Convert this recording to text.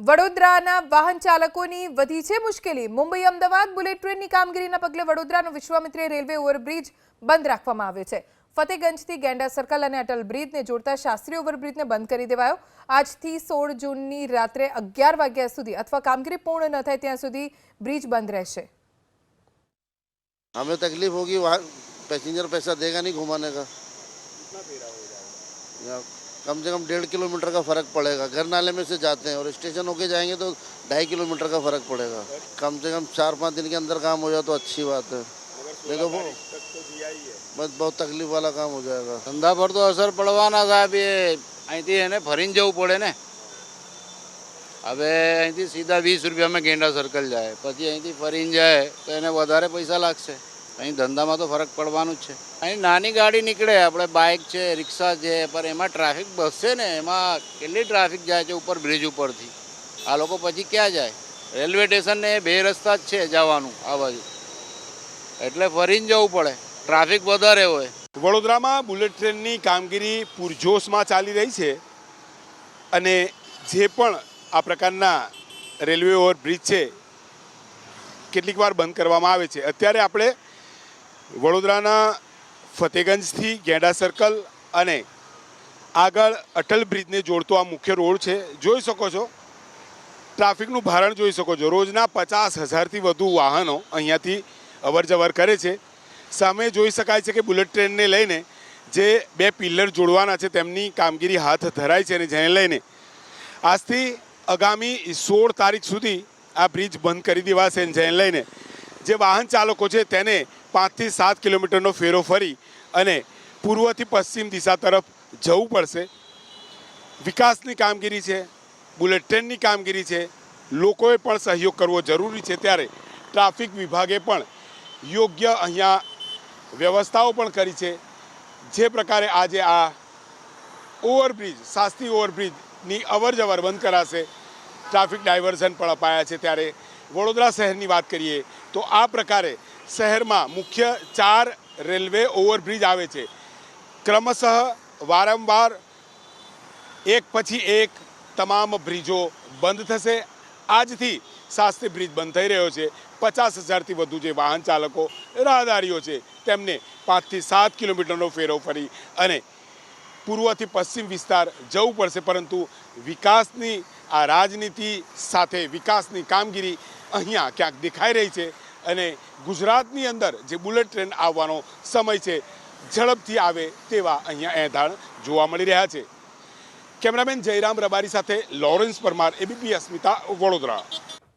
વડોદરાના વાહન ચાલકોની વધી છે મુશ્કેલી। મુંબઈ અમદાવાદ બુલેટ ટ્રેનની કામગીરીના પગલે વડોદરાનો વિશ્વામિત્રી રેલવે ઓવરબ્રિજ બંધ રાખવામાં આવ્યો છે। ફતેગંજથી ગેંડા સર્કલ અને અટલ બ્રિજને જોડતા શાસ્ત્રી ઓવરબ્રિજને બંધ કરી દેવાયો। આજથી 16 જૂનની રાત્રે 11 વાગ્યા સુધી અથવા કામગીરી પૂર્ણ ન થાય ત્યાં સુધી બ્રિજ બંધ રહેશે। हमें तकलीफ होगी, वहाँ पैसेंजर पैसा देगा नहीं घुमाने का। कम से कम 1.5 किलोमीटर का फर्क पड़ेगा। घर नाले में से जाते हैं और स्टेशन होके जाएंगे तो 2.5 किलोमीटर का फर्क पड़ेगा। कम से कम 4-5 दिन के अंदर काम हो जाए तो अच्छी बात है, नहीं तो वो बस बहुत तकलीफ वाला काम हो जाएगा। धंधा पर तो असर पड़वाना साहब। ये અહીંથી એને ફરીને જવું પડે ને। હવે અહીંથી સીધા 20 રૂપિયામાં ગેંડા સર્કલ જાય, પછી અહીંથી ફરીને જાય તો એને વધારે પૈસા લાગશે। અહીં ધંધામાં તો ફરક પડવાનું જ છે। અહીં નાની ગાડી નીકળે, આપણે બાઇક છે, રિક્ષા છે, પણ એમાં ટ્રાફિક બસશે ને, એમાં કેટલી ટ્રાફિક જાય છે ઉપર બ્રિજ ઉપરથી। આ લોકો પછી ક્યાં જાય? રેલવે સ્ટેશનને બે રસ્તા જ છે જવાનું આ બાજુ, એટલે ફરીને જવું પડે, ટ્રાફિક વધારે હોય। વડોદરામાં બુલેટ ટ્રેનની કામગીરી પૂરજોશમાં ચાલી રહી છે અને જે પણ આ પ્રકારના રેલવે ઓવરબ્રિજ છે કેટલીક વાર બંધ કરવામાં આવે છે। અત્યારે આપણે વડોદરાના ફતેગંજથી ગેંડા સર્કલ અને આગળ અટલ બ્રિજને જોડતો આ મુખ્ય રોડ છે। જોઈ શકો છો ટ્રાફિકનું ભારણ જોઈ શકો છો। રોજના 50,000થી વધુ વાહનો અહીંયાથી અવરજવર કરે છે। સામે જોઈ શકાય છે કે બુલેટ ટ્રેનને લઈને જે 2 પિલ્લર જોડવાના છે તેમની કામગીરી હાથ ધરાઈ છે અને જેને લઈને આજથી આગામી 16 તારીખ સુધી આ બ્રિજ બંધ કરી દેવાશે। જેને લઈને જે વાહન ચાલકો છે તેને 5 થી 7 કિલોમીટરનો ફેરો ફરી અને પૂર્વથી પશ્ચિમ દિશા તરફ જવું પડશે। વિકાસની કામગીરી છે, બુલેટ ટ્રેનની કામગીરી છે, લોકોએ પણ સહયોગ કરવો જરૂરી છે। ત્યારે ટ્રાફિક વિભાગે પણ યોગ્ય અહીંયા વ્યવસ્થાઓ પણ કરી છે। જે પ્રકારે આજે આ ઓવરબ્રિજ શાસ્ત્રી ઓવરબ્રિજની અવરજવર બંધ કરાશે, ટ્રાફિક ડાયવર્ઝન પણ અપાયા છે। ત્યારે વડોદરા શહેરની વાત કરીએ તો આ પ્રકારે શહેરમાં મુખ્ય 4 રેલવે ઓવરબ્રિજ આવે છે। ક્રમશઃ વારંવાર એક પછી એક તમામ બ્રિજો બંધ થશે। આજથી શાસ્ત્રી બ્રિજ બંધ થઈ રહ્યો છે। 50,000થી વધુ જે વાહન ચાલકો રાહદારીઓ છે તેમને 5 થી 7 કિલોમીટરનો ફેરો ફરી અને પૂર્વથી પશ્ચિમ વિસ્તાર જવું પડશે। પરંતુ વિકાસની આ રાજનીતિ સાથે વિકાસની કામગીરી અહીંયા ક્યાંક દેખાઈ રહી છે અને ગુજરાતની અંદર જે બુલેટ ટ્રેન આવવાનો સમય છે ઝડપથી આવે તેવા અહીંયા એંધાણ જોવા મળી રહ્યા છે। કેમેરામેન જયરામ રબારી સાથે લોરેન્સ પરમાર, ABP અસ્મિતા, વડોદરા।